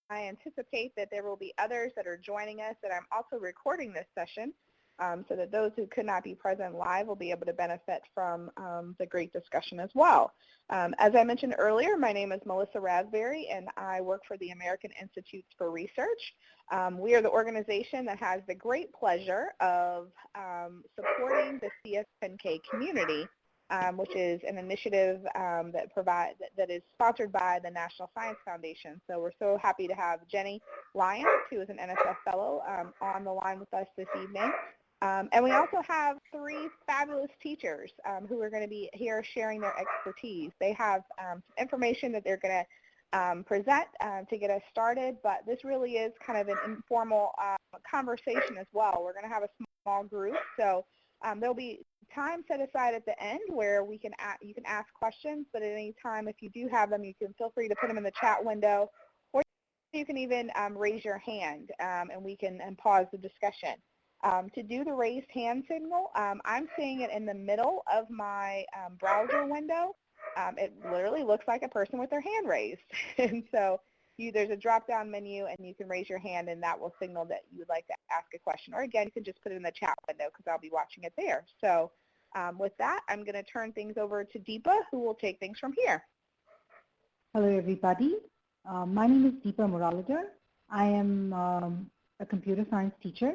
I anticipate that there will be others that are joining us, that I'm also recording this session so that those who could not be present live will be able to benefit from the great discussion as well. As I mentioned earlier, my name is Melissa Raspberry, and I work for the American Institutes for Research. We are the organization that has the great pleasure of supporting the CS10K community, which is an initiative that is sponsored by the National Science Foundation. So we're so happy to have Jenny Lyons, who is an NSF Fellow, on the line with us this evening. And we also have three fabulous teachers who are going to be here sharing their expertise. They have some information that they're going to present to get us started, but this really is kind of an informal conversation as well. We're going to have a small group, so there'll be time set aside at the end where you can ask questions, but at any time if you do have them, you can feel free to put them in the chat window, or you can even raise your hand and we can pause the discussion. To do the raised hand signal, I'm seeing it in the middle of my browser window. It literally looks like a person with their hand raised. And so there's a drop-down menu, and you can raise your hand, and that will signal that you would like to ask a question. Or again, you can just put it in the chat window because I'll be watching it there. So with that, I'm going to turn things over to Deepa, who will take things from here. Hello, everybody. My name is Deepa Muralidhar. I am a computer science teacher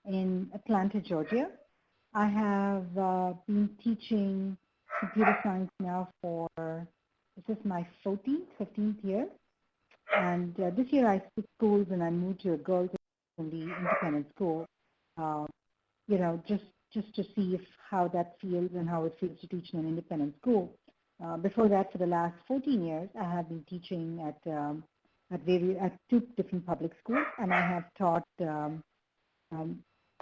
in Atlanta, Georgia. I have been teaching computer science now for, this is my 15th year. And this year I switched schools and I moved to a girls-only independent school, just to see how that feels and how it feels to teach in an independent school. Before that, for the last 14 years, I have been teaching at 2 different public schools, and I have taught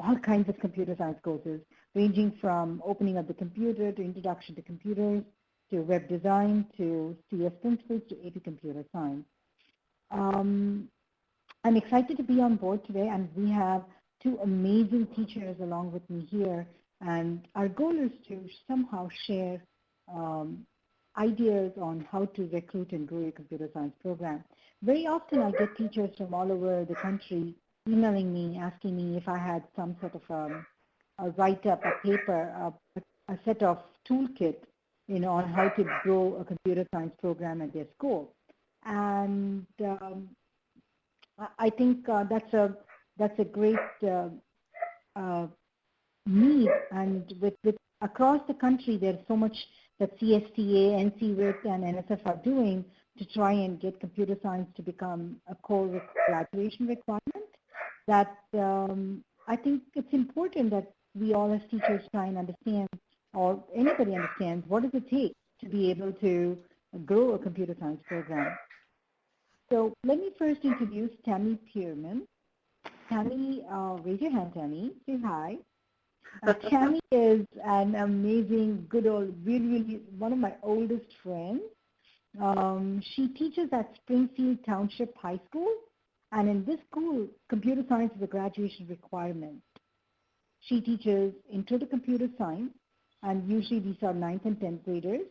all kinds of computer science courses, ranging from opening up the computer to introduction to computers, to web design, to CS principles, to AP computer science. I'm excited to be on board today, and we have 2 amazing teachers along with me here, and our goal is to somehow share ideas on how to recruit and grow a computer science program. Very often I get teachers from all over the country emailing me, asking me if I had some sort of a write-up, a paper, a set of toolkit, on how to grow a computer science program at their school. And I think that's a great need. And with across the country, there's so much that CSTA, NCWIT, and NSF are doing to try and get computer science to become a core graduation requirement, that I think it's important that we all as teachers try and understand, or anybody understands, what does it take to be able to grow a computer science program. So let me first introduce Tammy Pierman. Tammy, raise your hand, Tammy. Say hi. Tammy is an amazing, good old, really one of my oldest friends. She teaches at Springfield Township High School, and in this school, computer science is a graduation requirement. She teaches Intro to Computer Science, and usually these are 9th and 10th graders.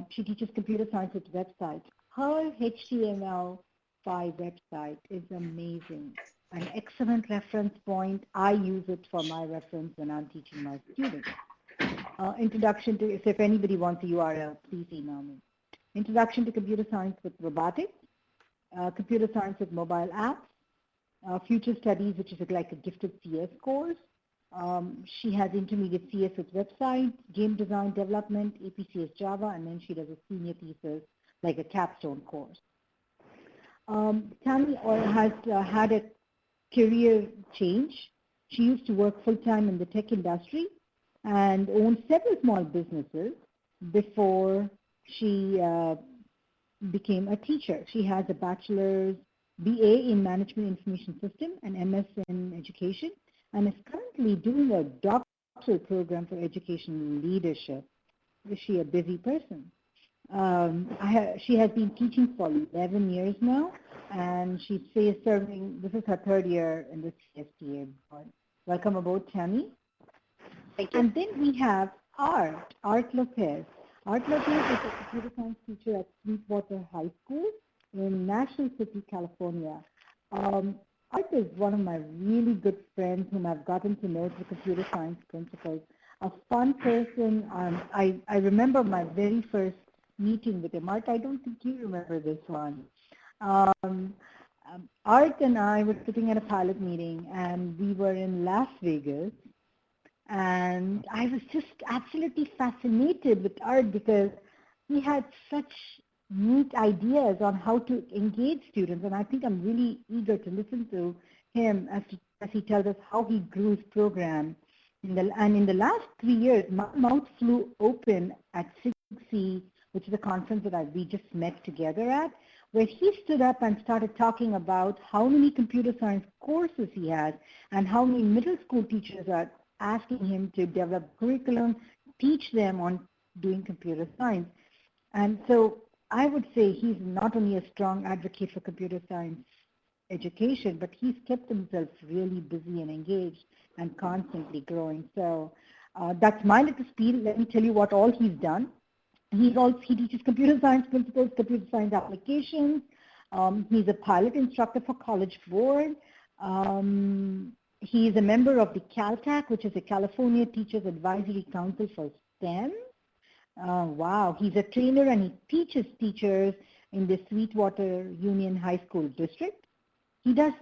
She teaches computer science with websites. Her HTML5 website is amazing. An excellent reference point. I use it for my reference when I'm teaching my students. Introduction to, so if anybody wants a URL, please email me. Introduction to Computer Science with Robotics, Computer Science with Mobile Apps, Future Studies, which is like a gifted CS course. She has intermediate CS with websites, game design development, APCS Java, and then she does a senior thesis, like a capstone course. Tammy has had a career change. She used to work full-time in the tech industry and owned several small businesses before she became a teacher. She has a bachelor's BA in Management Information System and MS in Education, and is currently doing a doctoral program for education leadership. Is she a busy person? She has been teaching for 11 years now, and she's serving, this is her 3rd year in the CSTA board. Welcome aboard, Tammy. Thank you. And then we have Art Lopez. Art Lopez is a computer science teacher at Sweetwater High School. in National City, California. Art is one of my really good friends whom I've gotten to know through computer science principles. A fun person. I remember my very first meeting with him. Art, I don't think you remember this one. Um, Art and I were sitting at a pilot meeting, and we were in Las Vegas. And I was just absolutely fascinated with Art because he had such neat ideas on how to engage students. And I think I'm really eager to listen to him as he tells us how he grew his program. And in the last 3 years, my mouth flew open at SIGC, which is a conference that we just met together at, where he stood up and started talking about how many computer science courses he has and how many middle school teachers are asking him to develop curriculum, teach them on doing computer science. And so I would say he's not only a strong advocate for computer science education, but he's kept himself really busy and engaged and constantly growing. So that's my little spiel. Let me tell you what all he's done. He teaches computer science principles, computer science applications. He's a pilot instructor for College Board. He is a member of the CalTAC, which is the California Teachers Advisory Council for STEM. Wow, he's a trainer and he teaches teachers in the Sweetwater Union High School District. He does,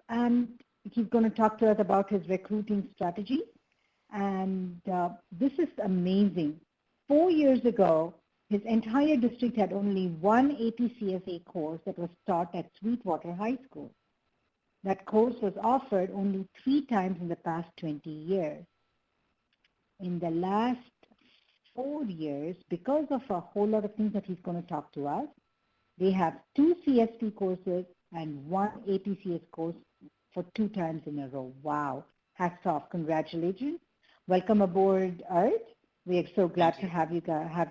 and he's going to talk to us about his recruiting strategy. And this is amazing. 4 years ago, his entire district had only one APCSA course that was taught at Sweetwater High School. That course was offered only 3 times in the past 20 years. In the last 4 years, because of a whole lot of things that he's going to talk to us, they have 2 CST courses and 1 APCS course for 2 times in a row. Wow. Hats off. Congratulations. Welcome aboard, Art. We are so glad to have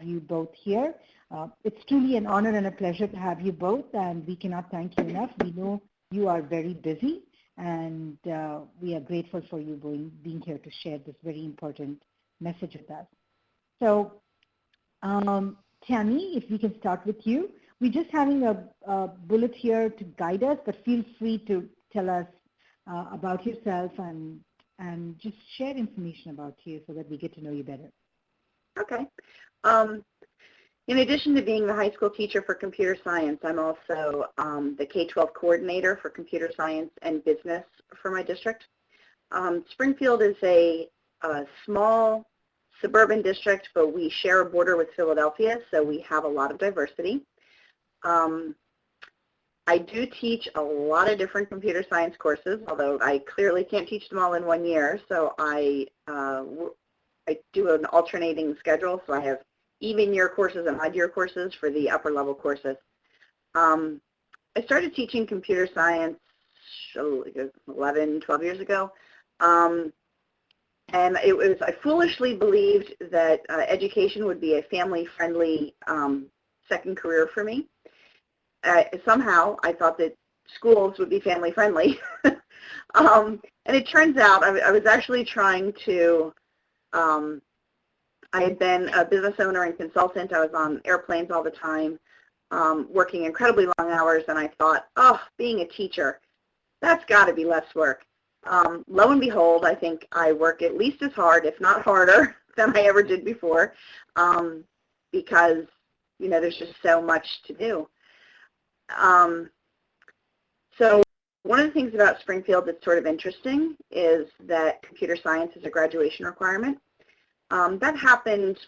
you both here. It's truly an honor and a pleasure to have you both, and we cannot thank you enough. We know you are very busy, and we are grateful for you being here to share this very important message with us. So, Tammy, if we can start with you. We're just having a bullet here to guide us, but feel free to tell us about yourself and just share information about you so that we get to know you better. Okay. In addition to being the high school teacher for computer science, I'm also the K-12 coordinator for computer science and business for my district. Springfield is a small suburban district, but we share a border with Philadelphia, so we have a lot of diversity. I do teach a lot of different computer science courses, although I clearly can't teach them all in 1 year, so I do an alternating schedule, so I have even year courses and odd year courses for the upper level courses. I started teaching computer science 11, 12 years ago, and I foolishly believed that education would be a family-friendly second career for me. Somehow I thought that schools would be family-friendly, and it turns out I was actually trying to I had been a business owner and consultant. I was on airplanes all the time, working incredibly long hours, and I thought, oh, being a teacher, that's got to be less work. Lo and behold, I think I work at least as hard, if not harder, than I ever did before, because, you know, there's just so much to do. So one of the things about Springfield that's sort of interesting is that computer science is a graduation requirement. That happened,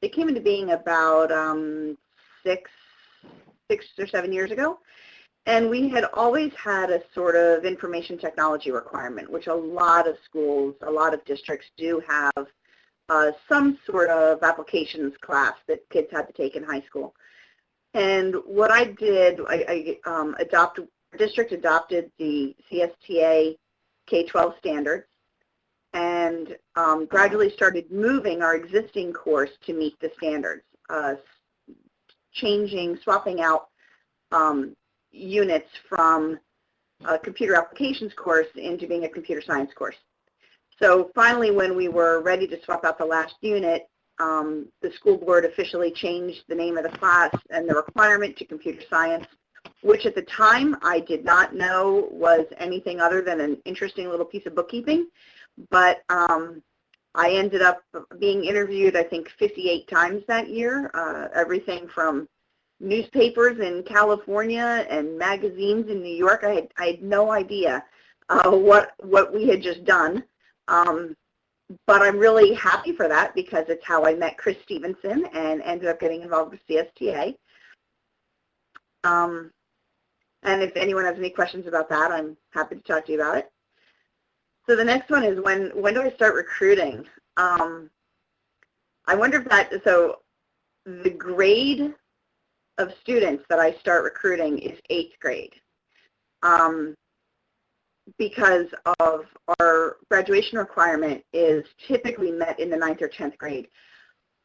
it came into being about 6 or 7 years ago, and we had always had a sort of information technology requirement, which a lot of schools, a lot of districts do have some sort of applications class that kids had to take in high school. And what I did, our district adopted the CSTA K-12 standards and gradually started moving our existing course to meet the standards, swapping out units from a computer applications course into being a computer science course. So finally, when we were ready to swap out the last unit, the school board officially changed the name of the class and the requirement to computer science. which at the time I did not know was anything other than an interesting little piece of bookkeeping. But I ended up being interviewed, I think, 58 times that year, everything from newspapers in California and magazines in New York. I had no idea what we had just done. But I'm really happy for that because it's how I met Chris Stevenson and ended up getting involved with CSTA. And if anyone has any questions about that, I'm happy to talk to you about it. So the next one is when do I start recruiting? I wonder if that, so the grade of students that I start recruiting is 8th grade. Because of our graduation requirement is typically met in the 9th or 10th grade.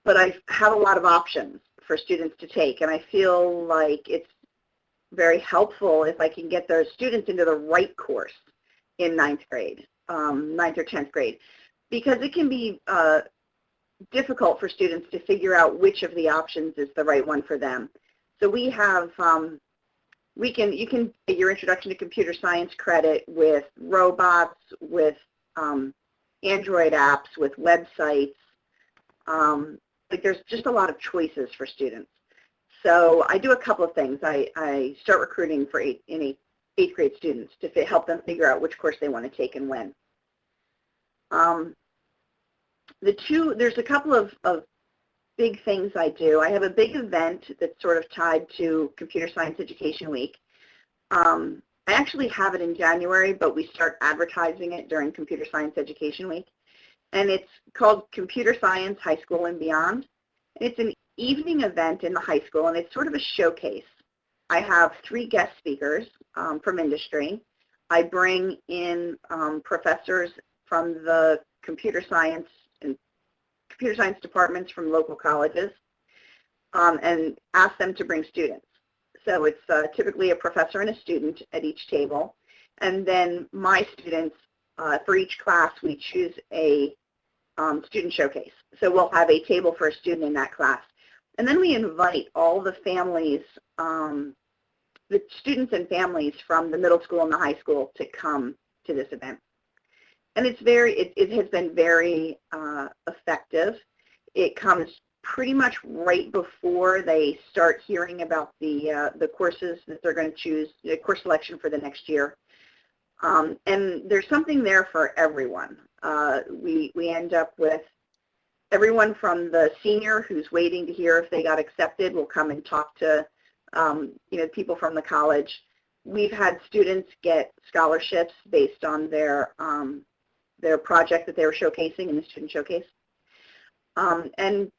But I have a lot of options for students to take, and I feel like it's very helpful if I can get those students into the right course in 9th grade, 9th or 10th grade, because it can be difficult for students to figure out which of the options is the right one for them. So we have, you can get your introduction to computer science credit with robots, with Android apps, with websites. Like there's just a lot of choices for students. So I do a couple of things. I start recruiting for 8th grade students to help them figure out which course they want to take and when. There's a couple of big things I do. I have a big event that's sort of tied to Computer Science Education Week. I actually have it in January, but we start advertising it during Computer Science Education Week. And it's called Computer Science High School and Beyond. It's an evening event in the high school, and it's sort of a showcase. I have 3 guest speakers from industry. I bring in professors from the computer science departments from local colleges and ask them to bring students. So it's typically a professor and a student at each table. And then my students, for each class, we choose a student showcase. So we'll have a table for a student in that class. And then we invite all the families, the students and families from the middle school and the high school to come to this event. And it has been very effective. It comes pretty much right before they start hearing about the courses that they're going to choose, the course selection for the next year. And there's something there for everyone. We end up with everyone from the senior who's waiting to hear if they got accepted will come and talk to people from the college. We've had students get scholarships based on their project that they were showcasing in the student showcase. And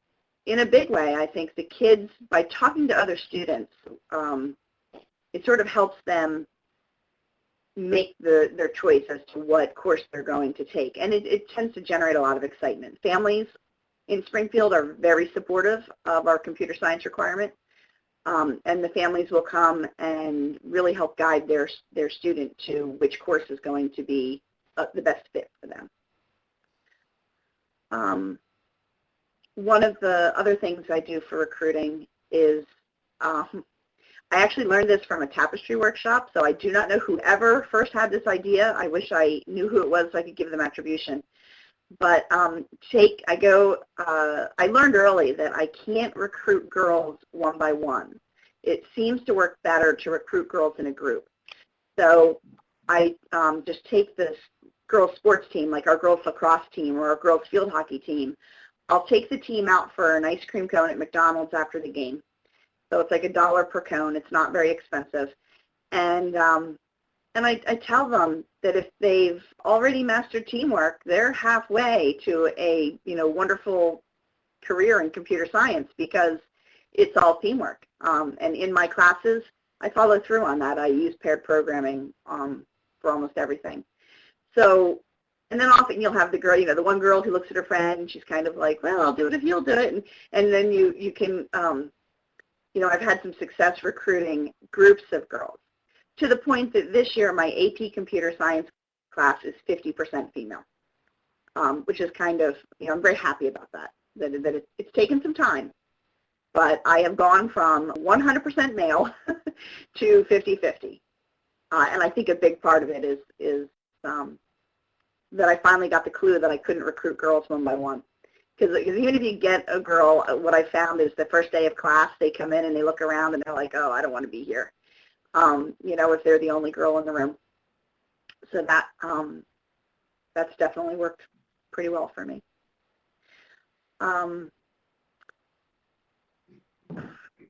in a big way, I think the kids, by talking to other students, it sort of helps them make their choice as to what course they're going to take. And it tends to generate a lot of excitement. Families in Springfield are very supportive of our computer science requirement. And the families will come and really help guide their student to which course is going to be the best fit for them. One of the other things I do for recruiting is, I actually learned this from a tapestry workshop, so I do not know whoever first had this idea. I wish I knew who it was so I could give them attribution. But I learned early that I can't recruit girls one by one. It seems to work better to recruit girls in a group. So I just take this girls sports team, like our girls lacrosse team or our girls field hockey team. I'll take the team out for an ice cream cone at McDonald's after the game. So it's like $1 per cone. It's not very expensive. And I tell them that if they've already mastered teamwork, they're halfway to a wonderful career in computer science because it's all teamwork. And in my classes, I follow through on that. I use paired programming for almost everything. So, and then often you'll have the girl, the one girl who looks at her friend and she's kind of like, well, I'll do it if you'll do it. And then you can, I've had some success recruiting groups of girls to the point that this year my AP computer science class is 50% female, which is kind of, I'm very happy about that, that it's taken some time. but I have gone from 100% male to 50-50. And I think a big part of it is that I finally got the clue that I couldn't recruit girls one by one. Because even if you get a girl, what I found is the first day of class, they come in and they look around and they're like, oh, I don't want to be here, if they're the only girl in the room. So that's definitely worked pretty well for me.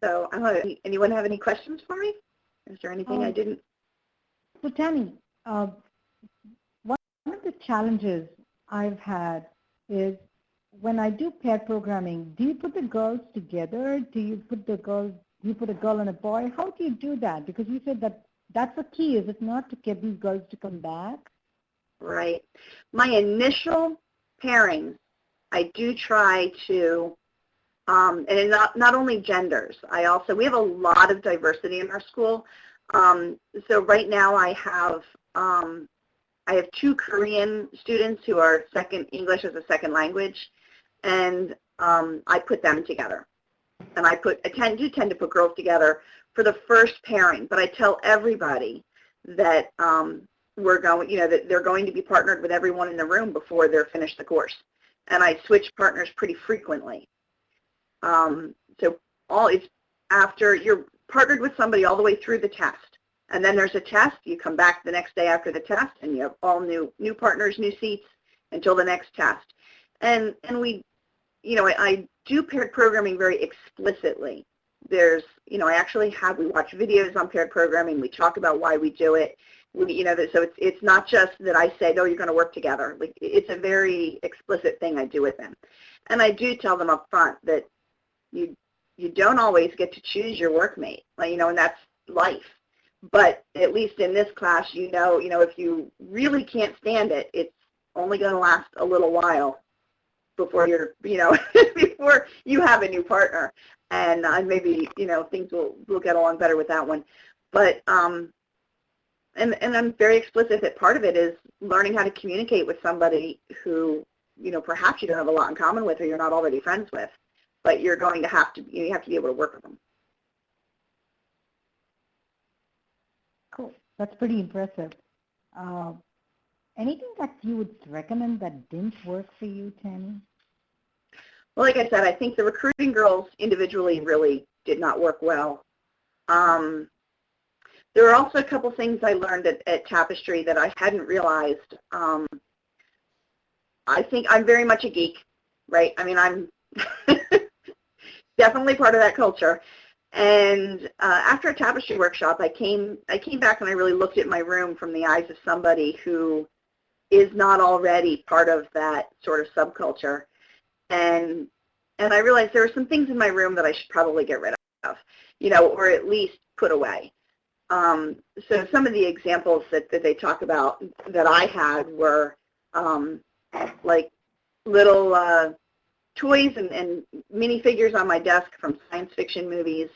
So anyone have any questions for me? Is there anything I didn't? So Tammy, one of the challenges I've had is when I do pair programming, do you put the girls together? Do you put a girl and a boy? How do you do that? Because you said that that's the key, is it not, to get these girls to come back? Right. My initial pairings, I do try to, and not only genders. We have a lot of diversity in our school. So right now I have 2 Korean students who are English as a second language, and I put them together. And I tend to put girls together for the first pairing, but I tell everybody that that they're going to be partnered with everyone in the room before they're finished the course. And I switch partners pretty frequently. So it's after you're partnered with somebody all the way through the test. And then there's a test. You come back the next day after the test, and you have all new partners, new seats until the next test. And we, I do paired programming very explicitly. There's, we watch videos on paired programming. We talk about why we do it. So it's not just that I say, oh, you're going to work together. Like, it's a very explicit thing I do with them. And I do tell them up front that you don't always get to choose your workmate, and that's life. But at least in this class, if you really can't stand it, it's only going to last a little while before before you have a new partner. And maybe, things will get along better with that one. But, and I'm very explicit that part of it is learning how to communicate with somebody who, perhaps you don't have a lot in common with or you're not already friends with, but you're going to have to be able to work with them. Cool. That's pretty impressive. Anything that you would recommend that didn't work for you, Tammy? Well, like I said, I think the recruiting girls individually really did not work well. There are also a couple things I learned at Tapestry that I hadn't realized. I think I'm very much a geek, right? I mean, I'm definitely part of that culture. And after a Tapestry workshop, I came back and I really looked at my room from the eyes of somebody who is not already part of that sort of subculture. And I realized there were some things in my room that I should probably get rid of, or at least put away. So some of the examples that they talk about that I had were like little toys and minifigures on my desk from science fiction movies,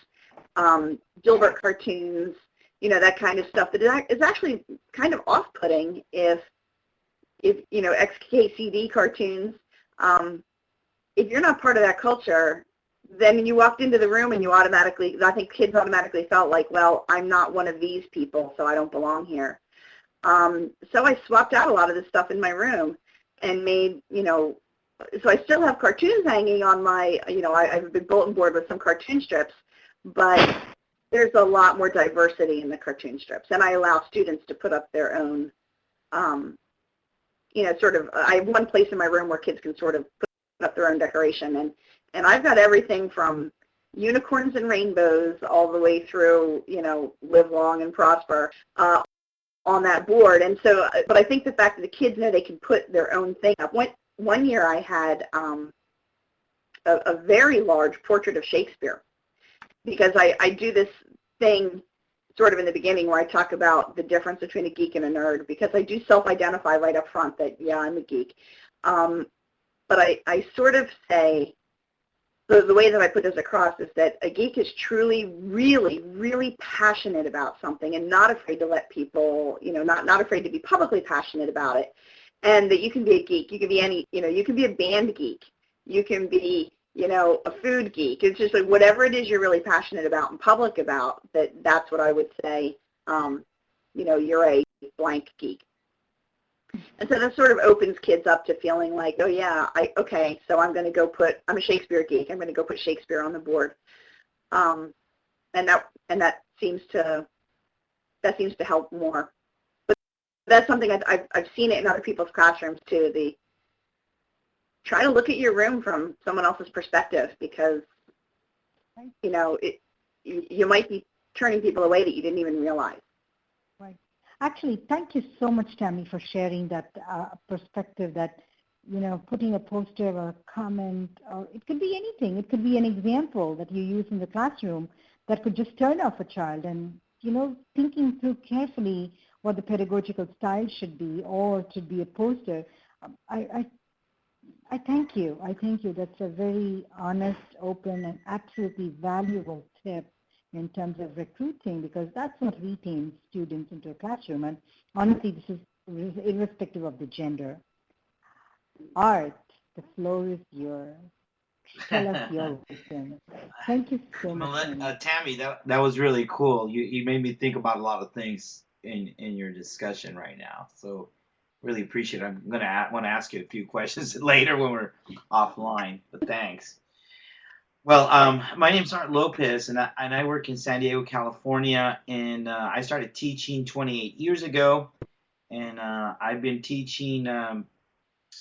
Dilbert cartoons, that kind of stuff that is actually kind of off-putting if XKCD cartoons, if you're not part of that culture, then you walked into the room and I think kids automatically felt like, well, I'm not one of these people, so I don't belong here. So I swapped out a lot of the stuff in my room and made, so I still have cartoons hanging on my, I have a big bulletin board with some cartoon strips, but there's a lot more diversity in the cartoon strips. And I allow students to put up their own, I have one place in my room where kids can sort of put up their own decoration. And I've got everything from unicorns and rainbows all the way through, live long and prosper on that board. And so, but I think the fact that the kids know they can put their own thing up. One year I had a very large portrait of Shakespeare, because I do this thing sort of in the beginning where I talk about the difference between a geek and a nerd, because I do self-identify right up front that, yeah, I'm a geek. But I sort of say, the way that I put this across is that a geek is truly, really, really passionate about something and not afraid to let people, not afraid to be publicly passionate about it. And that you can be a geek. You can be you can be a band geek. You can be, a food geek. It's just like whatever it is you're really passionate about and public about, that's what I would say, you're a blank geek. And so that sort of opens kids up to feeling like, oh yeah, so I'm going to I'm a Shakespeare geek. I'm going to go put Shakespeare on the board. And that seems to help more. But that's something I've seen it in other people's classrooms too. Try to look at your room from someone else's perspective, because you might be turning people away that you didn't even realize. Right. Actually, thank you so much, Tammy, for sharing that perspective that, putting a poster or a comment, or it could be anything. It could be an example that you use in the classroom that could just turn off a child, and, thinking through carefully what the pedagogical style should be, or it should be a poster. I thank you. I thank you. That's a very honest, open, and absolutely valuable tip in terms of recruiting, because that's what retains students into a classroom. And honestly, this is irrespective of the gender. Art, the floor is yours. Tell us your wisdom. Thank you so much. Tammy, that was really cool. You made me think about a lot of things in your discussion right now. So really appreciate it. I'm going to want to ask you a few questions later when we're offline, but thanks. Well, my name's Lopez, and I work in San Diego, California, and I started teaching 28 years ago, and I've been teaching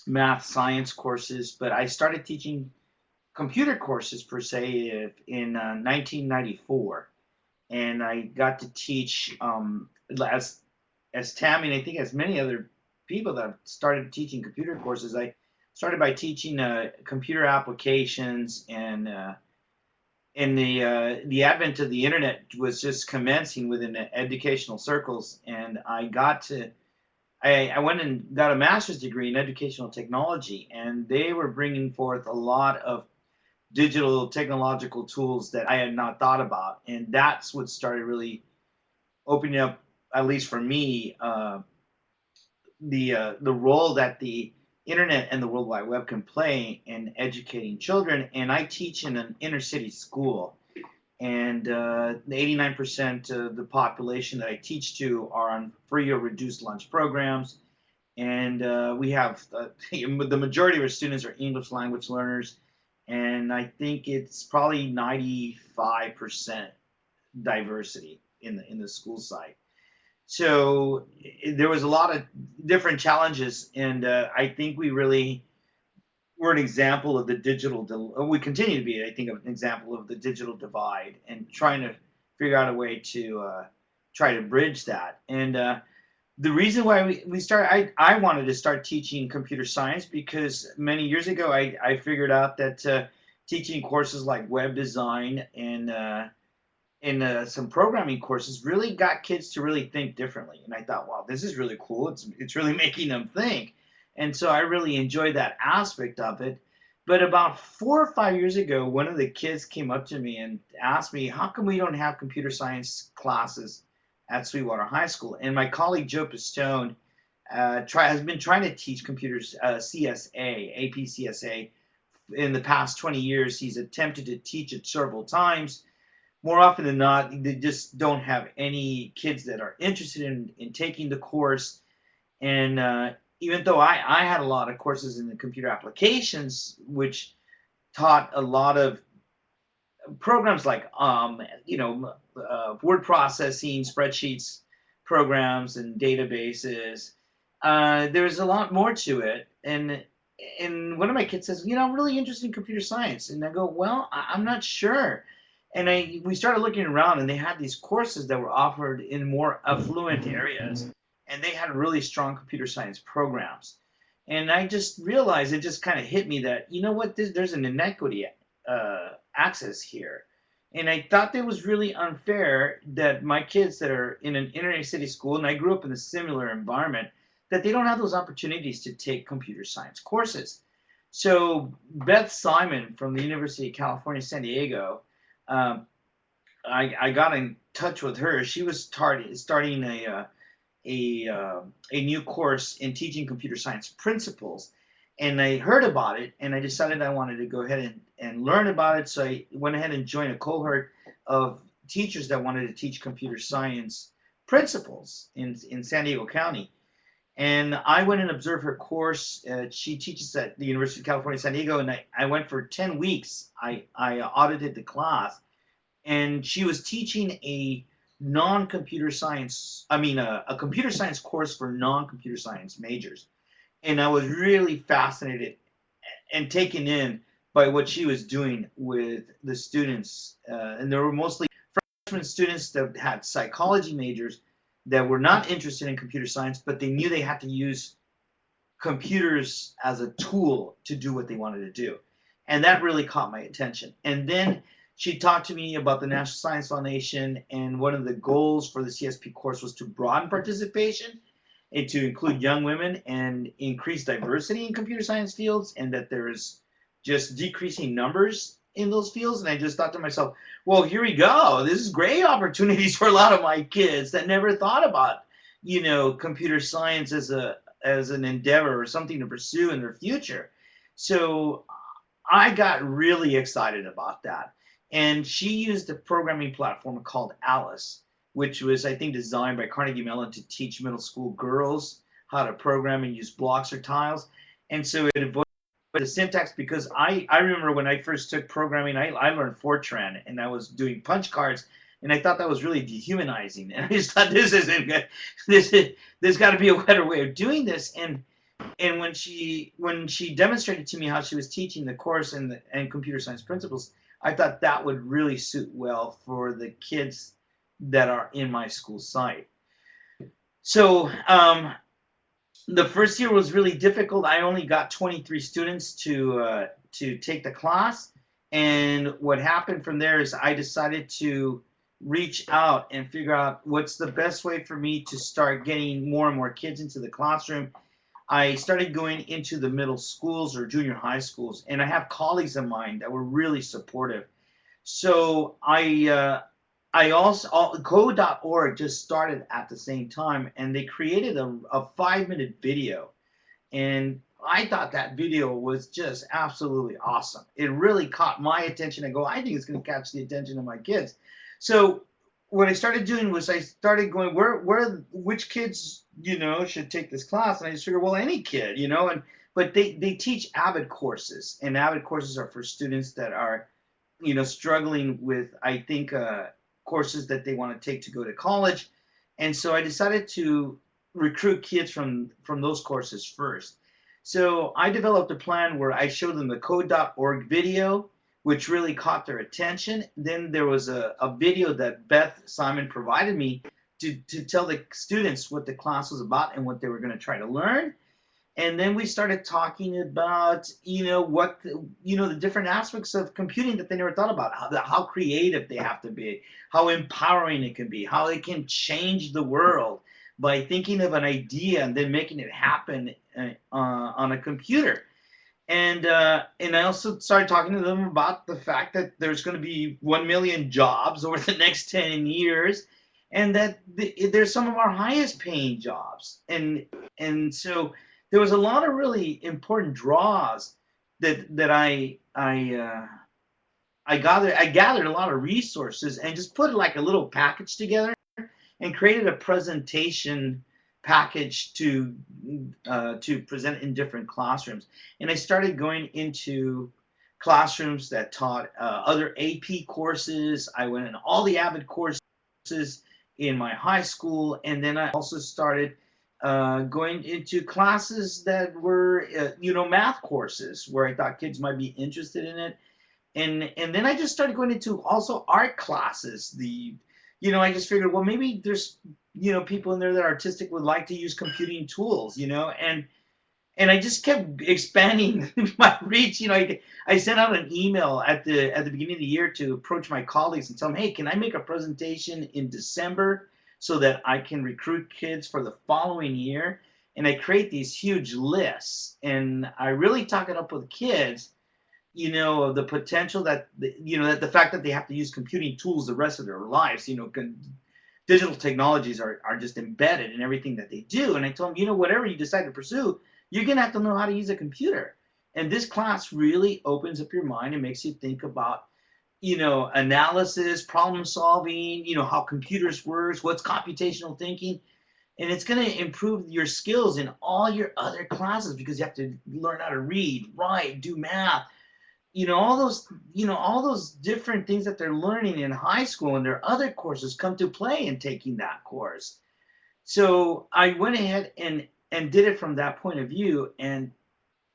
math science courses, but I started teaching computer courses per se in 1994, and I got to teach as Tammy, and I think as many other people that have started teaching computer courses. I started by teaching computer applications, and the advent of the internet was just commencing within educational circles, and I went and got a master's degree in educational technology, and they were bringing forth a lot of digital technological tools that I had not thought about, and that's what started really opening up, at least for me, the role that the internet and the World Wide Web can play in educating children. And I teach in an inner city school, and 89% of the population that I teach to are on free or reduced lunch programs. And we have the majority of our students are English language learners, and I think it's probably 95% diversity in the school site. So there was a lot of different challenges, and I think we really were an example of the we continue to be, I think, an example of the digital divide, and trying to figure out a way to try to bridge that. And the reason why we started, I wanted to start teaching computer science because many years ago I figured out that teaching courses like web design and some programming courses really got kids to really think differently. And I thought, wow, this is really cool. It's really making them think. And so I really enjoyed that aspect of it. But about 4 or 5 years ago, one of the kids came up to me and asked me, how come we don't have computer science classes at Sweetwater High School? And my colleague Joe Pistone has been trying to teach computers CSA, AP CSA. In the past 20 years, he's attempted to teach it several times. More often than not, they just don't have any kids that are interested in taking the course. And even though I had a lot of courses in the computer applications, which taught a lot of programs like word processing, spreadsheets, programs, and databases, there's a lot more to it. And one of my kids says, I'm really interested in computer science. And I go, well, I'm not sure. And we started looking around, and they had these courses that were offered in more affluent areas, and they had really strong computer science programs. And I just realized, it just kind of hit me that, there's an inequity access here. And I thought that was really unfair that my kids that are in an inner city school, and I grew up in a similar environment, that they don't have those opportunities to take computer science courses. So Beth Simon from the University of California, San Diego, I got in touch with her. She was starting a new course in teaching computer science principles, and I heard about it, and I decided I wanted to go ahead and learn about it. So I went ahead and joined a cohort of teachers that wanted to teach computer science principles in San Diego County. And I went and observed her course. She teaches at the University of California, San Diego, and I went for 10 weeks. I audited the class, and she was teaching a non-computer science, a computer science course for non-computer science majors. And I was really fascinated and taken in by what she was doing with the students. And there were mostly freshman students that had psychology majors that were not interested in computer science, but they knew they had to use computers as a tool to do what they wanted to do. And that really caught my attention. And then she talked to me about the National Science Foundation, and one of the goals for the CSP course was to broaden participation and to include young women and increase diversity in computer science fields, and that there is just decreasing numbers in those fields. And I just thought to myself, well, here we go. This is great opportunities for a lot of my kids that never thought about, computer science as an endeavor or something to pursue in their future. So I got really excited about that. And she used a programming platform called Alice, which was, I think, designed by Carnegie Mellon to teach middle school girls how to program and use blocks or tiles. And so it avoided the syntax, because I remember when I first took programming, I learned Fortran, and I was doing punch cards, and I thought that was really dehumanizing. And I just thought, this isn't good. There's got to be a better way of doing this. And when she demonstrated to me how she was teaching the course and computer science principles, I thought that would really suit well for the kids that are in my school site. So the first year was really difficult. I only got 23 students to take the class. And what happened from there is I decided to reach out and figure out what's the best way for me to start getting more and more kids into the classroom. I started going into the middle schools or junior high schools, and I have colleagues of mine that were really supportive. So I also, code.org just started at the same time, and they created a 5-minute video. And I thought that video was just absolutely awesome. It really caught my attention. I think it's going to catch the attention of my kids. So what I started doing was I started going, which kids, should take this class? And I just figured, well, any kid, but they teach AVID courses, and AVID courses are for students that are, struggling with, I think, courses that they want to take to go to college. And so I decided to recruit kids from those courses first. So I developed a plan where I showed them the code.org video, which really caught their attention. Then there was a video that Beth Simon provided me to tell the students what the class was about and what they were going to try to learn. And then we started talking about, the different aspects of computing that they never thought about, how creative they have to be, how empowering it can be, how it can change the world by thinking of an idea and then making it happen on a computer. And I also started talking to them about the fact that there's going to be 1 million jobs over the next 10 years, and that there's some of our highest paying jobs. And so there was a lot of really important draws that I gathered a lot of resources and just put like a little package together and created a presentation package to present in different classrooms. And I started going into classrooms that taught other AP courses. I went in all the AVID courses in my high school, and then I also started going into classes that were math courses where I thought kids might be interested in it. And then I just started going into also art classes. I just figured, well, maybe there's people in there that are artistic, would like to use computing tools, and I just kept expanding my reach. I sent out an email at the beginning of the year to approach my colleagues and tell them, hey, can I make a presentation in December so that I can recruit kids for the following year? And I create these huge lists, and I really talk it up with kids, of the potential that, that the fact that they have to use computing tools the rest of their lives, digital technologies are just embedded in everything that they do. And I told them, whatever you decide to pursue, you're going to have to know how to use a computer. And this class really opens up your mind and makes you think about, analysis, problem solving, how computers work, what's computational thinking. And it's going to improve your skills in all your other classes because you have to learn how to read, write, do math, all those different things that they're learning in high school and their other courses come to play in taking that course. So I went ahead and did it from that point of view, and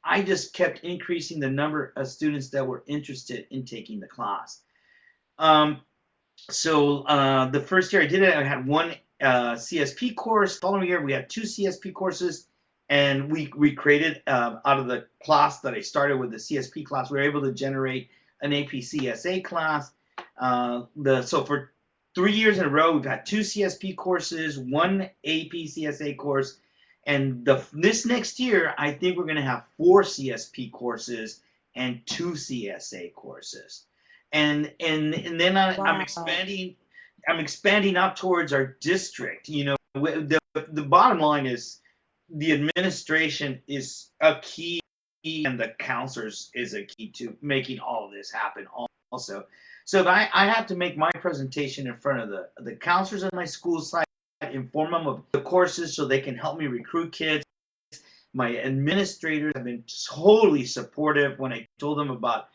I just kept increasing the number of students that were interested in taking the class. So the first year I did it, I had one CSP course. The following year we had two CSP courses, and we created out of the class that I started with, the CSP class, we were able to generate an AP CSA class. So for 3 years in a row, we've had two CSP courses, one AP CSA course, and this next year, I think we're going to have 4 CSP courses and 2 CSA courses. And then I'm expanding out towards our district. The bottom line is the administration is a key, and the counselors is a key to making all of this happen also. So if I have to make my presentation in front of the counselors at my school site, inform them of the courses so they can help me recruit kids. My administrators have been totally supportive when I told them about,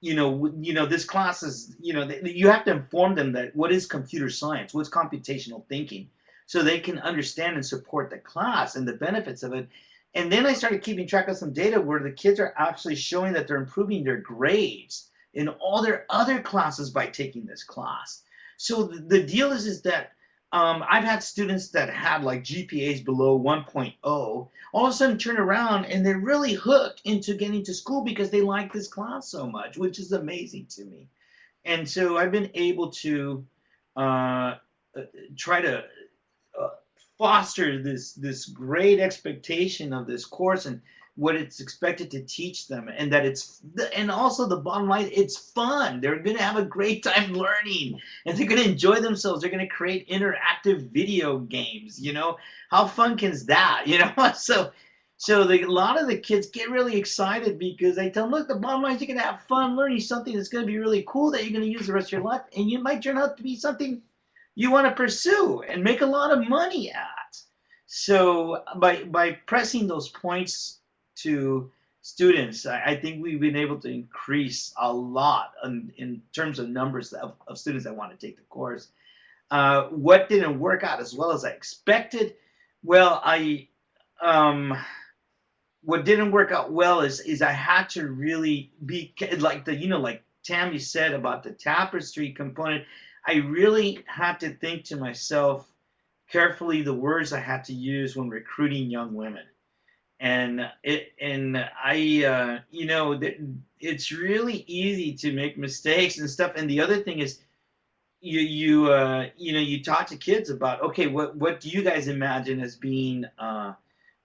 this class is, you have to inform them that what is computer science, what's computational thinking, so they can understand and support the class and the benefits of it. And then I started keeping track of some data where the kids are actually showing that they're improving their grades in all their other classes by taking this class. So the deal is that I've had students that had like GPAs below 1.0 all of a sudden turn around and they're really hooked into getting to school because they like this class so much, which is amazing to me. And so I've been able to try to foster this great expectation of this course and what it's expected to teach them, and and also the bottom line, it's fun. They're going to have a great time learning, and they're going to enjoy themselves. They're going to create interactive video games. How fun can that? So a lot of the kids get really excited because I tell them, look, the bottom line is you're going to have fun learning something that's going to be really cool that you're going to use the rest of your life, and you might turn out to be something you want to pursue and make a lot of money at. So by pressing those points to students, I think we've been able to increase a lot in terms of numbers of students that want to take the course. What didn't work out as well as I expected? Well, what didn't work out well is I had to really be like like Tammy said about the tapestry component. I really had to think to myself carefully the words I had to use when recruiting young women. And it's really easy to make mistakes and stuff. And the other thing is, you talk to kids about, okay, what do you guys imagine as being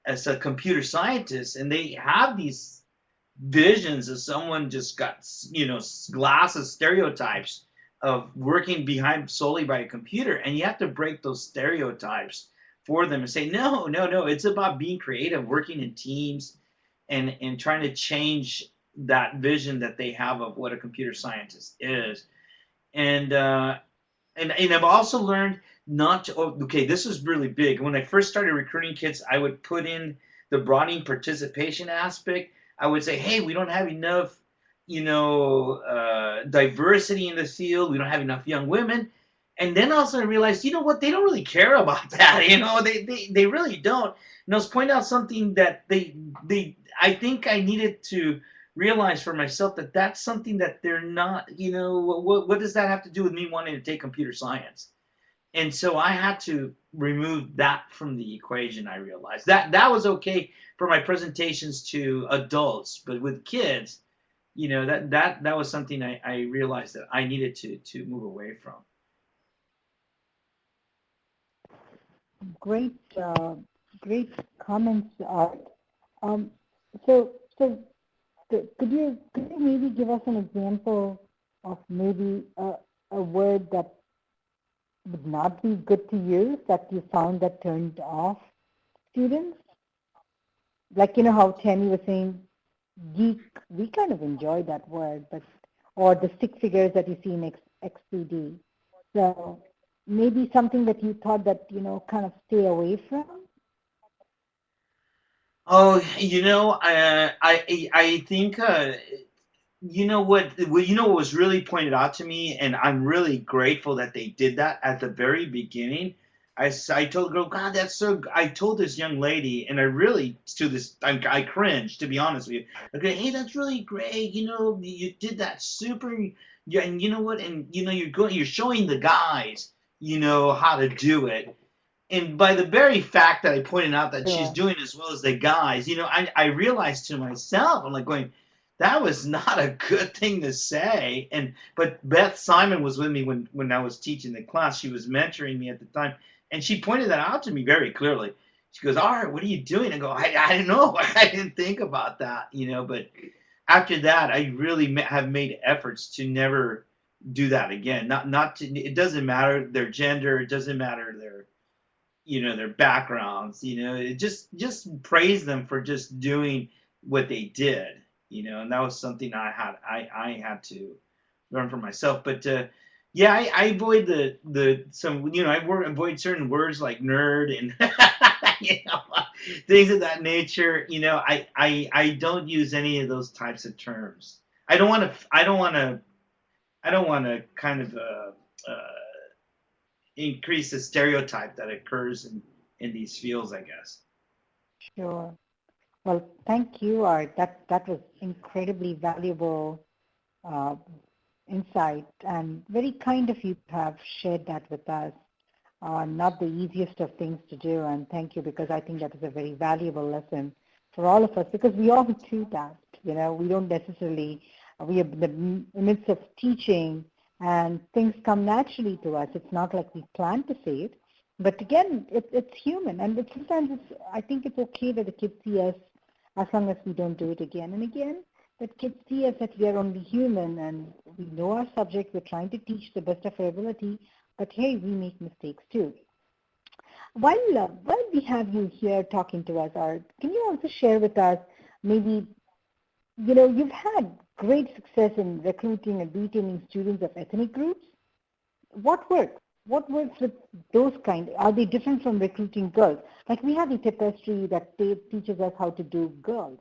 as a computer scientist? And they have these visions of someone just got glasses, stereotypes of working behind solely by a computer, and you have to break those stereotypes for them and say, no, it's about being creative, working in teams, and trying to change that vision that they have of what a computer scientist is. And I've also learned not to, okay, this is really big. When I first started recruiting kids, I would put in the broadening participation aspect. I would say, hey, we don't have enough diversity in the field. We don't have enough young women. And then also I realized, what? They don't really care about that. They really don't. And I was pointing out something that I think I needed to realize for myself that that's something that they're not, what does that have to do with me wanting to take computer science? And so I had to remove that from the equation. I realized that was okay for my presentations to adults, but with kids, that was something I realized that I needed to move away from. Great comments, Art. So could you maybe give us an example of maybe a word that would not be good to use that you found that turned off students? Like, how Tammy was saying, Geek, we kind of enjoy that word, but or the stick figures that you see in X3D. So maybe something that you thought that, kind of stay away from? Oh, I think what was really pointed out to me, and I'm really grateful that they did that at the very beginning. I told the girl, God, that's so. I told this young lady, and I really I cringed, to be honest with you. Okay, hey, that's really great. You did that super. Yeah, and you know what? And you're showing the guys, how to do it. And by the very fact that I pointed out that she's Sure. doing as well as the guys, I realized to myself, I'm like going, that was not a good thing to say. But Beth Simon was with me when I was teaching the class. She was mentoring me at the time, and she pointed that out to me very clearly. She goes, "All right, what are you doing?" I go, "I don't know. I didn't think about that, But after that, I really have made efforts to never do that again. Not to. It doesn't matter their gender. It doesn't matter their backgrounds. It just praise them for just doing what they did. And that was something I had to learn for myself. But yeah, I avoid avoid certain words like nerd and things of that nature. I don't use any of those types of terms. I don't want to kind of increase the stereotype that occurs in these fields, I guess. Sure. Well, thank you, Art. That was incredibly valuable uh, insight and very kind of you to have shared that with us. Not the easiest of things to do, and thank you because I think that is a very valuable lesson for all of us because we all do that. We don't necessarily, we are in the midst of teaching and things come naturally to us. It's not like we plan to say it, but again, it's human, and sometimes I think it's okay that the kids see us as long as we don't do it again and again. That kids see us that we are only human and we know our subject. We're trying to teach the best of our ability, but hey, we make mistakes too. While we have you here talking to us, Art, can you also share with us maybe, you've had great success in recruiting and retaining students of ethnic groups. What works? What works with those kind? Are they different from recruiting girls? Like we have the tapestry that teaches us how to do girls,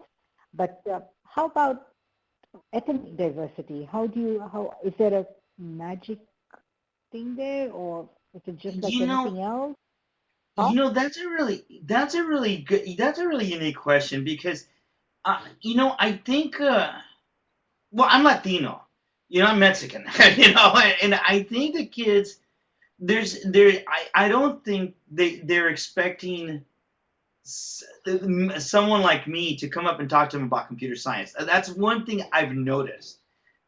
but how about ethnic diversity? How is there a magic thing there, or is it just like You know, anything else? you Huh? know that's a really unique question because I think well, I'm Latino. I'm Mexican. And I think the kids I don't think they're expecting someone like me to come up and talk to them about computer science. That's one thing I've noticed,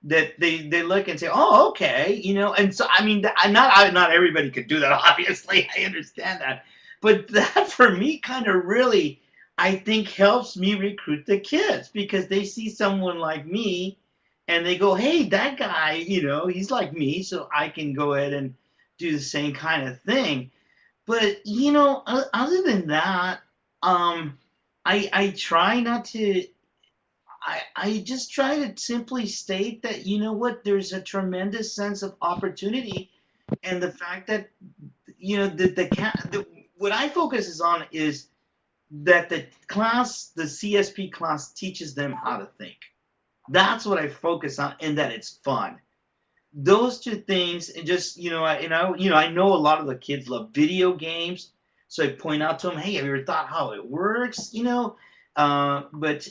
that they look and say, "Oh, okay," And so I mean, not everybody could do that. Obviously, I understand that, but that for me kind of really, I think, helps me recruit the kids because they see someone like me, and they go, "Hey, that guy, he's like me, so I can go ahead and do the same kind of thing." But other than that, I try not to. I just try to simply state that what, there's a tremendous sense of opportunity, and the fact that what I focus is on is that the CSP class teaches them how to think. That's what I focus on, and that it's fun. Those two things, and just I know a lot of the kids love video games, so I point out to them, hey, have you ever thought how it works? But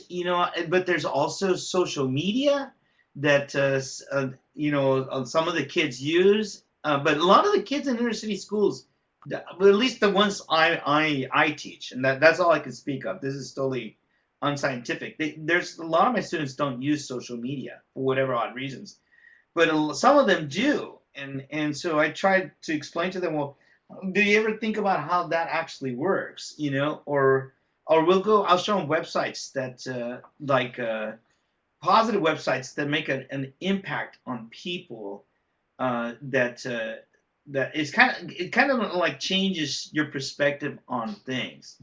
there's also social media that some of the kids use, but a lot of the kids in inner city schools, well, at least the ones I teach, and that's all I can speak of. This is totally unscientific. There's a lot of my students don't use social media for whatever odd reasons, but some of them do, and so I tried to explain to them, well, do you ever think about how that actually works, or I'll show them websites that positive websites that make an impact on people, that it kind of like changes your perspective on things.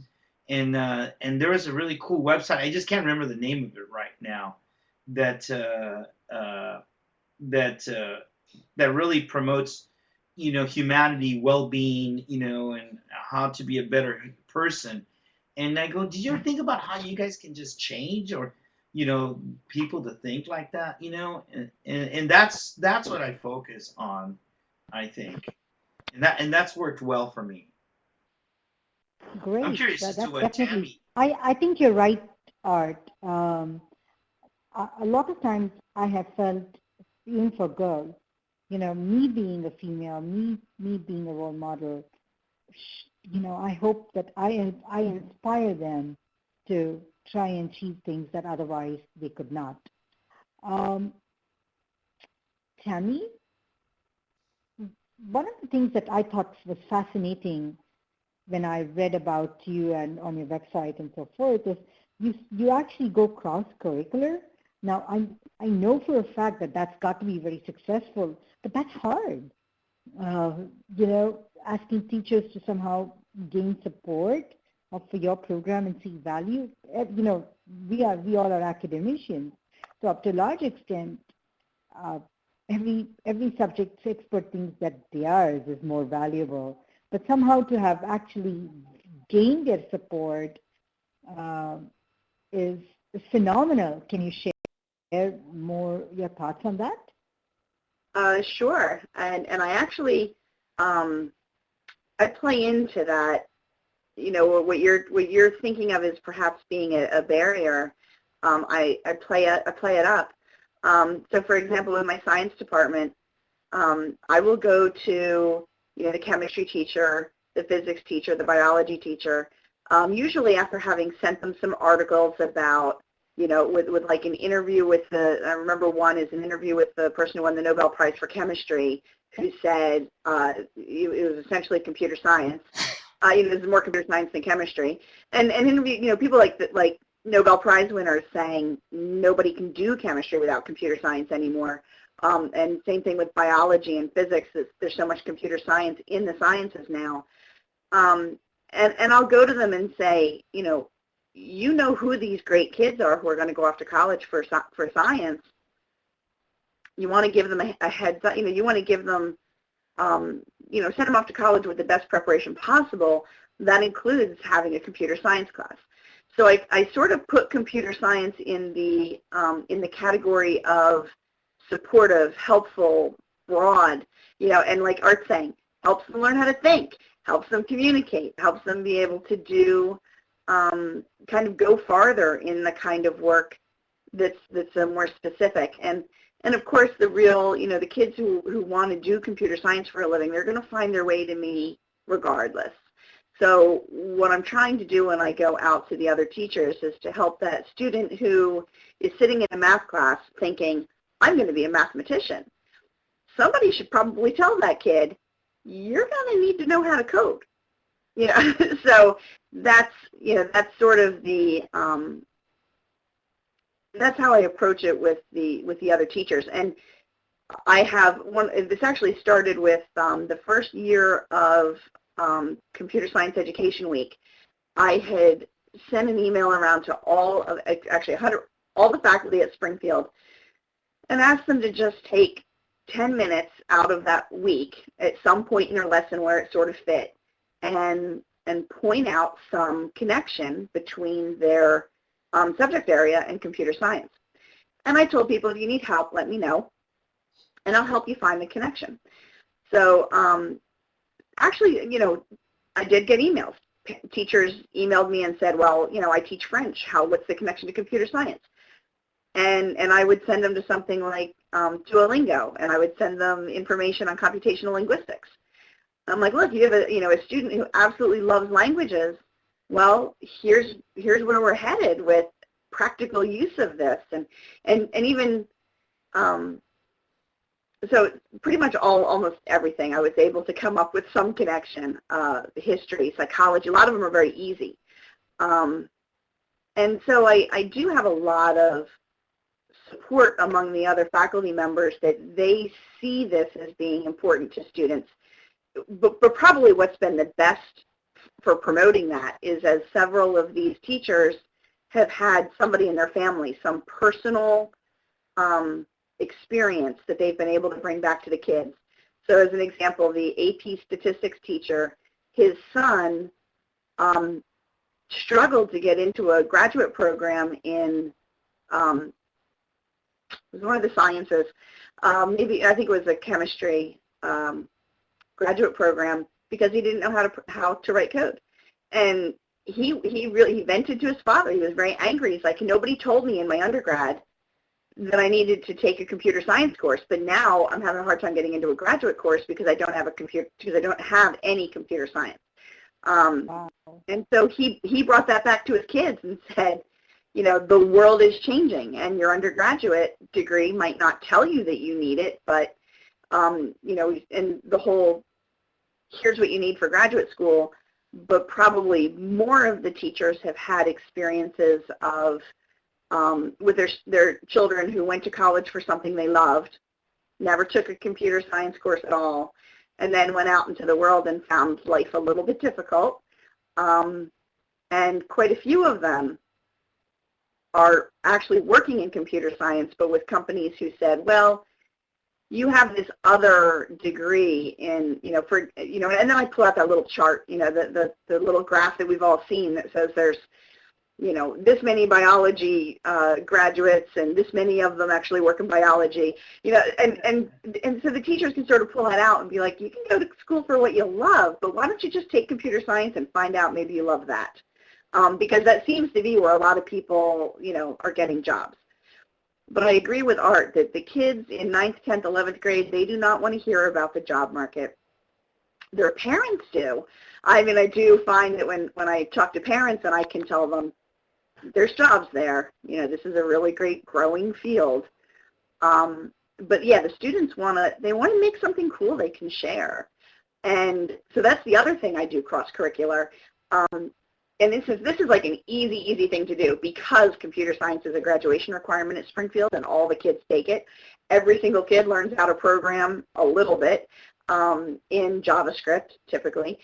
And there was a really cool website. I just can't remember the name of it right now that that really promotes, humanity, well-being, and how to be a better person. And I go, did you ever think about how you guys can just change, or people to think like that, and that's what I focus on, I think, and that's worked well for me. I'm Great. curious as to That's what definitely. Tammy. I think you're right, Art. A lot of times I have felt, even for girls, me being a female, me being a role model, I hope that I inspire them to try and achieve things that otherwise they could not. Um, Tammy, one of the things that I thought was fascinating when I read about you and on your website and so forth is you actually go cross-curricular. Now, I know for a fact that that's got to be very successful, but that's hard. Uh, asking teachers to somehow gain support for your program and see value. We all are academicians, so up to a large extent, uh, every subject's expert thinks that theirs is more valuable. But somehow to have actually gained their support uh, is phenomenal. Can you share more your thoughts on that? Sure, and I actually I play into that. What you're thinking of is perhaps being a barrier. I play it up. So, for example, in my science department, I will go to the chemistry teacher, the physics teacher, the biology teacher, usually after having sent them some articles about, with like an interview with I remember one is an interview with the person who won the Nobel Prize for Chemistry, who said it was essentially computer science. There's more computer science than chemistry, and interview, people like Nobel Prize winners saying nobody can do chemistry without computer science anymore. And same thing with biology and physics. There's so much computer science in the sciences now. And I'll go to them and say, you know who these great kids are who are going to go off to college for science. You want to give them a heads up. You want to give them, send them off to college with the best preparation possible. That includes having a computer science class. So I sort of put computer science in the category of supportive, helpful, broad, and like Art's saying, helps them learn how to think, helps them communicate, helps them be able to do, kind of go farther in the kind of work that's more specific. And of course, the real, the kids who want to do computer science for a living, they're going to find their way to me regardless. So what I'm trying to do when I go out to the other teachers is to help that student who is sitting in a math class thinking, I'm going to be a mathematician. Somebody should probably tell that kid, you're going to need to know how to code. So that's sort of the, that's how I approach it with the other teachers. And I have this actually started with the first year of Computer Science Education Week. I had sent an email around to all the faculty at Springfield and asked them to just take 10 minutes out of that week at some point in their lesson where it sort of fit and point out some connection between their subject area and computer science. And I told people, if you need help, let me know, and I'll help you find the connection. So actually, I did get emails. Teachers emailed me and said, well, I teach French. What's the connection to computer science? And I would send them to something like Duolingo, and I would send them information on computational linguistics. I'm like, look, you have a student who absolutely loves languages. Well, here's where we're headed with practical use of this, and even so pretty much almost everything I was able to come up with some connection. History, psychology, a lot of them are very easy, and so I do have a lot of support among the other faculty members that they see this as being important to students. But probably what's been the best for promoting that is, as several of these teachers have had somebody in their family, some personal experience that they've been able to bring back to the kids. So as an example, the AP statistics teacher, his son struggled to get into a graduate program in it was one of the sciences. Maybe I think it was a chemistry graduate program because he didn't know how to write code. And he vented to his father. He was very angry. He's like, nobody told me in my undergrad that I needed to take a computer science course, but now I'm having a hard time getting into a graduate course because I don't have any computer science. Wow. And so he brought that back to his kids and said, the world is changing, and your undergraduate degree might not tell you that you need it, but, and the whole, here's what you need for graduate school, but probably more of the teachers have had experiences of, with their children who went to college for something they loved, never took a computer science course at all, and then went out into the world and found life a little bit difficult. And quite a few of them are actually working in computer science, but with companies who said, well, you have this other degree in, and then I pull out that little chart, the little graph that we've all seen that says there's, this many biology graduates and this many of them actually work in biology, and so the teachers can sort of pull that out and be like, you can go to school for what you love, but why don't you just take computer science and find out maybe you love that? Because that seems to be where a lot of people, are getting jobs. But I agree with Art that the kids in 9th, 10th, 11th grade, they do not want to hear about the job market. Their parents do. I mean, I do find that when I talk to parents and I can tell them there's jobs there, this is a really great growing field. But yeah, the students they want to make something cool they can share. And so that's the other thing I do cross-curricular. And this is like an easy thing to do because computer science is a graduation requirement at Springfield and all the kids take it. Every single kid learns how to program a little bit in JavaScript, typically.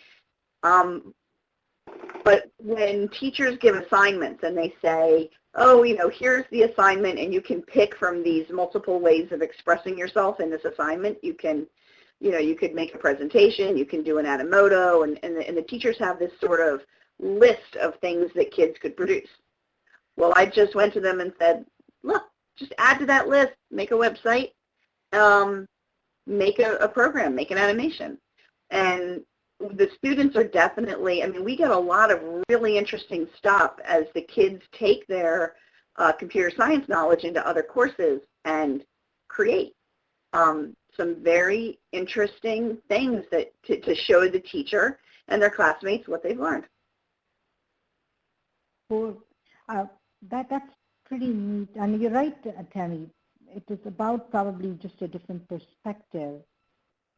But when teachers give assignments and they say, oh, here's the assignment and you can pick from these multiple ways of expressing yourself in this assignment, you can, you could make a presentation, you can do an Animoto, and the teachers have this sort of list of things that kids could produce. Well, I just went to them and said, look, just add to that list, make a website, make a program, make an animation. And the students are definitely, we get a lot of really interesting stuff as the kids take their computer science knowledge into other courses and create some very interesting things that to show the teacher and their classmates what they've learned. Cool. That's pretty neat. And you're right, Tammy. It is about probably just a different perspective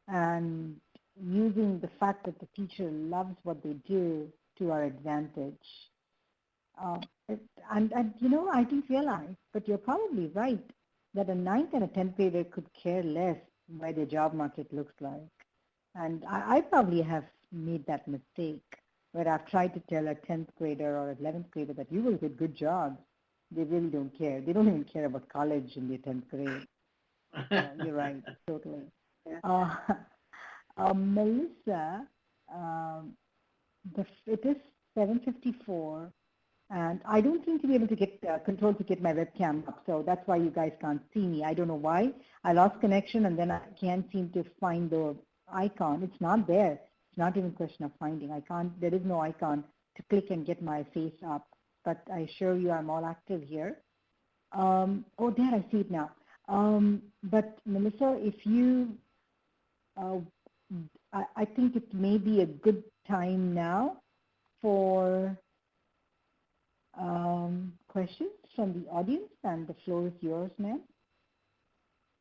and using the fact that the teacher loves what they do to our advantage. And I didn't realize, but you're probably right, that a 9th and a 10th grader could care less what the job market looks like. And I probably have made that mistake where I've tried to tell a 10th grader or 11th grader that you will get good jobs. They really don't care. They don't even care about college in their 10th grade. You're right, totally. Yeah. Melissa, it is 7:54, and I don't seem to be able to get control to get my webcam up, so that's why you guys can't see me. I don't know why. I lost connection, and then I can't seem to find the icon. It's not there. It's not even a question of finding. There is no icon to click and get my face up, but I assure you I'm all active here. Oh, there, I see it now. But Melissa, if you, I think it may be a good time now for questions from the audience, and the floor is yours, ma'am.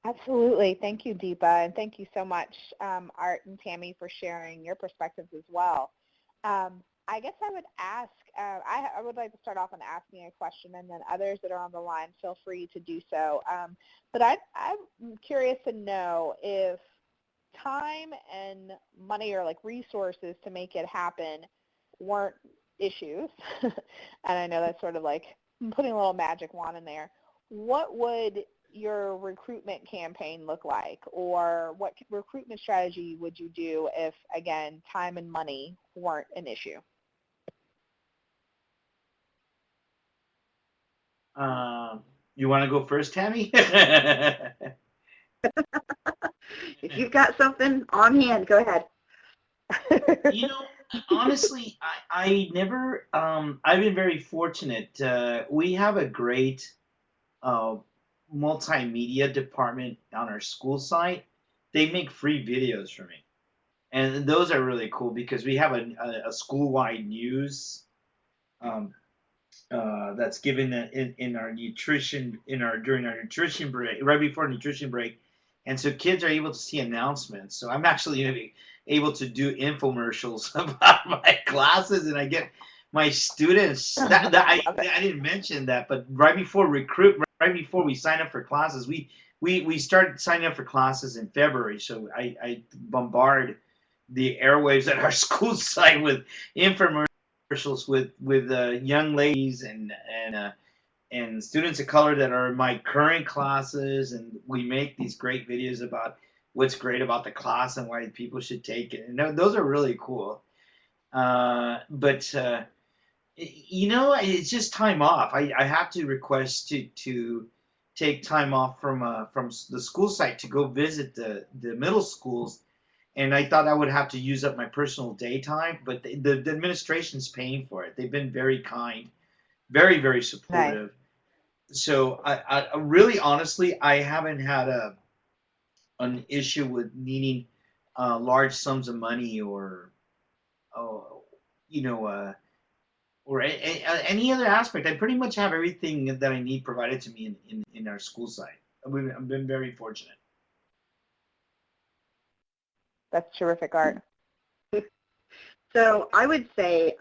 Absolutely. Thank you, Deepa, and thank you so much, Art and Tammy, for sharing your perspectives as well. I guess I would ask, I would like to start off on asking a question, and then others that are on the line, feel free to do so. But I'm curious to know if time and money or like resources to make it happen weren't issues. And I know that's sort of like putting a little magic wand in there, what would your recruitment campaign look like, or what recruitment strategy would you do if, again, time and money weren't an issue? You want to go first, Tammy? If you've got something on hand, go ahead. You know, honestly, I never, I've been very fortunate. We have a great multimedia department on our school site. They make free videos for me. And those are really cool because we have a school-wide news that's given in our nutrition during our nutrition break, right before nutrition break, and so kids are able to see announcements. So I'm actually able to do infomercials about my classes, and I get my students. I didn't mention that, but right before we sign up for classes, we start signing up for classes in February. So I bombard the airwaves at our school site with infomercials with young ladies and students of color that are in my current classes, and we make these great videos about what's great about the class and why people should take it. And those are really cool. But you know, it's just time off. I have to request to take time off from the school site to go visit the middle schools. And I thought I would have to use up my personal daytime, but the administration's paying for it. They've been very kind, very, very supportive. Nice. So I really, honestly, I haven't had an issue with needing large sums of money or any other aspect. I pretty much have everything that I need provided to me in our school site. I've been very fortunate. That's terrific, Art. So I would say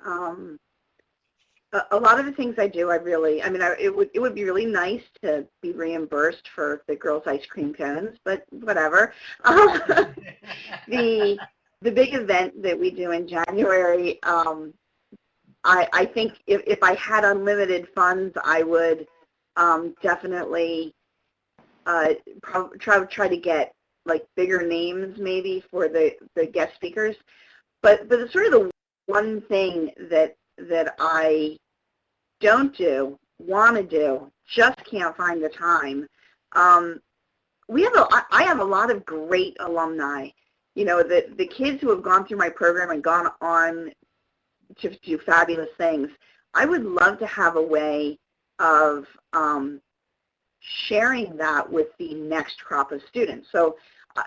a lot of the things I do, it would be really nice to be reimbursed for the girls' ice cream cones, but whatever. The big event that we do in January, I think if I had unlimited funds, I would definitely try to get like bigger names maybe for the guest speakers. But the sort of the one thing that I don't do, want to do, just can't find the time. I have a lot of great alumni. You know, the kids who have gone through my program and gone on to do fabulous things. I would love to have a way of sharing that with the next crop of students. So,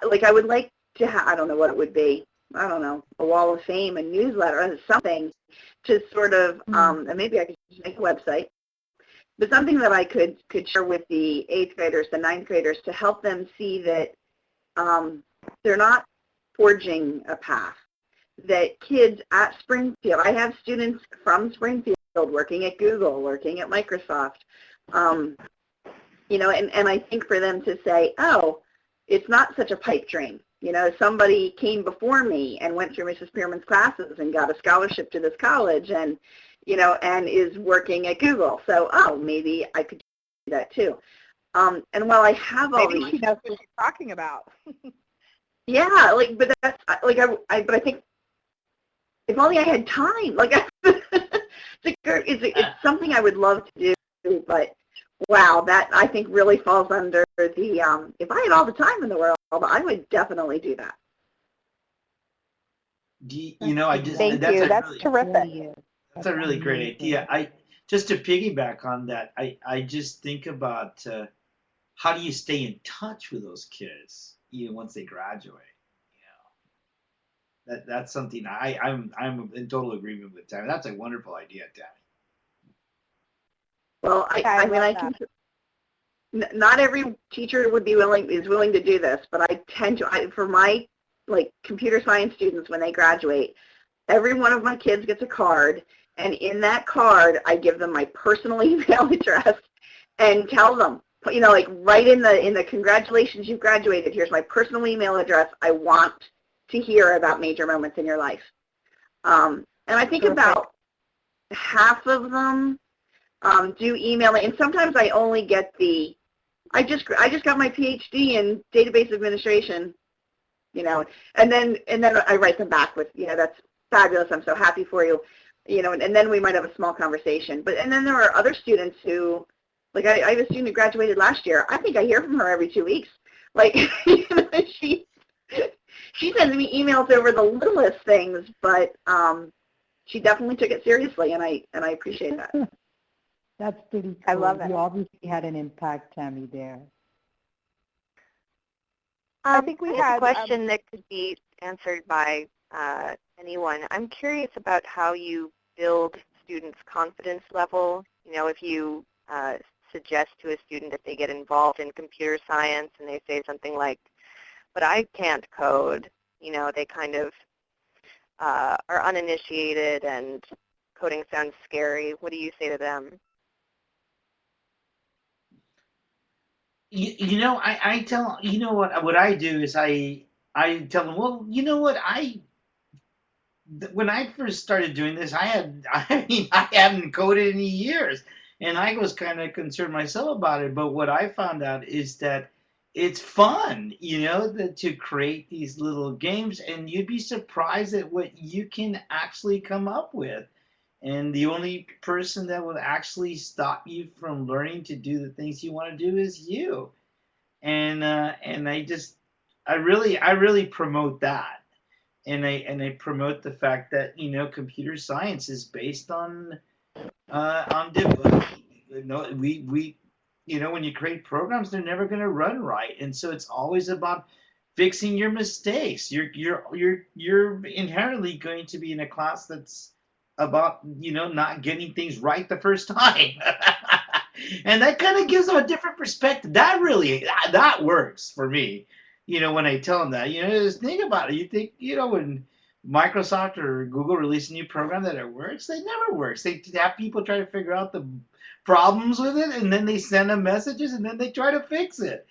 like, I would like to have, I don't know what it would be, I don't know, a wall of fame, a newsletter, something to sort of, and maybe I could just make a website, but something that I could share with the 8th graders, the 9th graders, to help them see that they're not forging a path, that kids at Springfield, I have students from Springfield working at Google, working at Microsoft, you know, and I think for them to say, oh, it's not such a pipe dream. You know, somebody came before me and went through Mrs. Pearman's classes and got a scholarship to this college and, you know, and is working at Google. So, oh, maybe I could do that too. And while I have all these... Maybe she knows what she's talking about. Yeah, like, but that's, like, but I think if only I had time, like, it's something I would love to do, but wow, that I think really falls under the, if I had all the time in the world, I would definitely do that. You know, I just, Thank you, that's really terrific. That's a really great idea. Just to piggyback on that, I just think about how do you stay in touch with those kids even once they graduate? You know, that's something I'm in total agreement with Tammy. That's a wonderful idea, Tammy. Well, I mean, I can. Not every teacher is willing to do this, but I tend to. For my computer science students, when they graduate, every one of my kids gets a card, and in that card, I give them my personal email address and tell them, you know, like right in the congratulations, you've graduated. Here's my personal email address. I want to hear about major moments in your life. And I think about half of them do email me. And sometimes I only get the, I just got my PhD in database administration, and then I write them back with, that's fabulous, I'm so happy for you, and then we might have a small conversation. And then there are other students who, like I have a student who graduated last year. I think I hear from her every 2 weeks. Like, she sends me emails over the littlest things, but she definitely took it seriously, and I appreciate that. That's pretty cool. I love it. You obviously had an impact, Tammy, there. I think we had a question that could be answered by anyone. I'm curious about how you build students' confidence level. If you suggest to a student if they get involved in computer science and they say something like, but I can't code, they kind of are uninitiated and coding sounds scary. What do you say to them? I tell, what I do is I tell them, well, when I first started doing this, I hadn't coded in years, and I was kind of concerned myself about it. But what I found out is that it's fun, to create these little games, and you'd be surprised at what you can actually come up with. And the only person that will actually stop you from learning to do the things you want to do is you. And I really promote that. And I promote the fact that computer science is based on we when you create programs, they're never going to run right, and so it's always about fixing your mistakes. You're inherently going to be in a class that's about not getting things right the first time. And that kind of gives them a different perspective. That works for me. When I tell them that, just think about it. You think, when Microsoft or Google release a new program that it works, it never works. They have people try to figure out the problems with it, and then they send them messages, and then they try to fix it.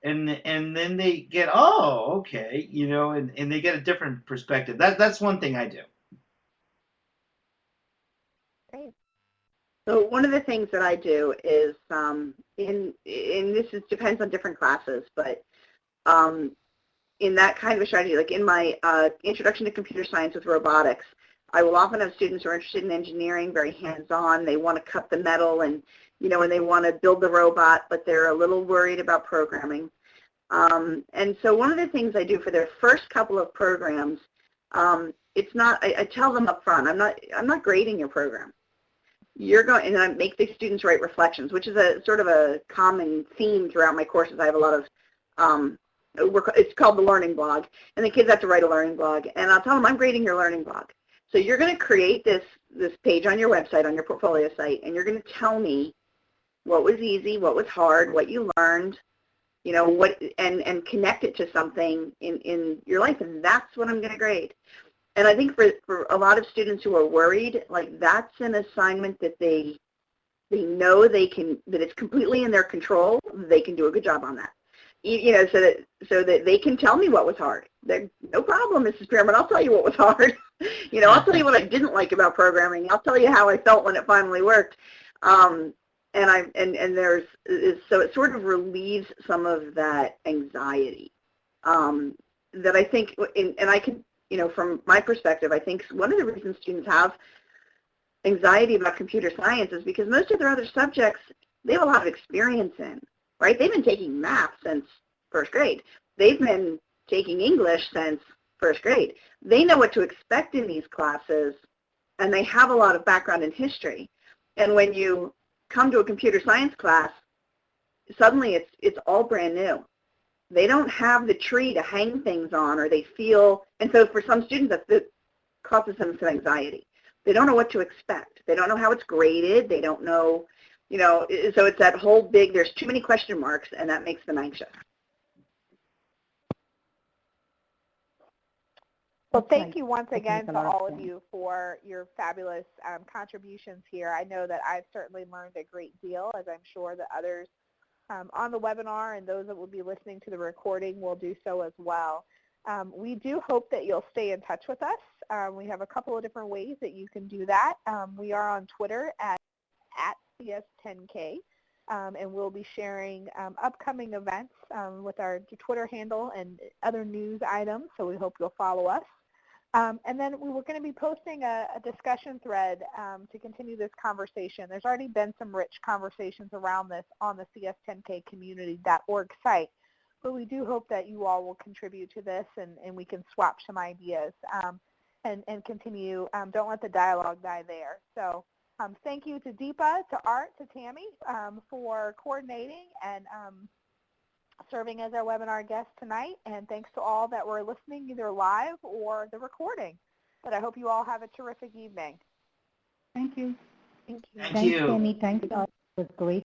And then they get, oh, okay, and they get a different perspective. That's one thing I do. Great. So one of the things that I do is, depends on different classes, but in that kind of a strategy, like in my Introduction to Computer Science with Robotics, I will often have students who are interested in engineering, very hands-on. They want to cut the metal and they want to build the robot, but they're a little worried about programming. And so one of the things I do for their first couple of programs, it's not, I tell them up front, I'm not grading your program. You're going, and I make the students write reflections, which is a sort of a common theme throughout my courses. I have a lot of, it's called the learning blog, and the kids have to write a learning blog, and I'll tell them I'm grading your learning blog. So you're going to create this page on your website, on your portfolio site, and you're going to tell me what was easy, what was hard, what you learned, and connect it to something in your life, and that's what I'm going to grade. And I think for a lot of students who are worried, like that's an assignment that they know they can, that it's completely in their control. They can do a good job on that. So that they can tell me what was hard. They're, no problem, Mrs. Pearman, I'll tell you what was hard. I'll tell you what I didn't like about programming. I'll tell you how I felt when it finally worked. So it sort of relieves some of that anxiety that I think, and I can, from my perspective, I think one of the reasons students have anxiety about computer science is because most of their other subjects they have a lot of experience in, right? They've been taking math since first grade. They've been taking English since first grade. They know what to expect in these classes, and they have a lot of background in history. And when you come to a computer science class, suddenly it's all brand new. They don't have the tree to hang things on, or they feel, and so for some students that causes them some anxiety. They don't know what to expect. They don't know how it's graded. They don't know, so it's that whole big, there's too many question marks, and that makes them anxious. Well, thank you once again to all of you for your fabulous contributions here. I know that I've certainly learned a great deal, as I'm sure that others on the webinar and those that will be listening to the recording will do so as well. We do hope that you'll stay in touch with us. We have a couple of different ways that you can do that. We are on Twitter at CS10K. And we'll be sharing upcoming events with our Twitter handle and other news items, so we hope you'll follow us. And then we're going to be posting a discussion thread to continue this conversation. There's already been some rich conversations around this on the CS10K community.org site, but we do hope that you all will contribute to this and we can swap some ideas and continue. Don't let the dialogue die there. So thank you to Deepa, to Art, to Tammy for coordinating and serving as our webinar guest tonight. And thanks to all that were listening either live or the recording. But I hope you all have a terrific evening. Thank you. Thank you. Thank Thanks, you. Tammy. Thanks, Art. It was great.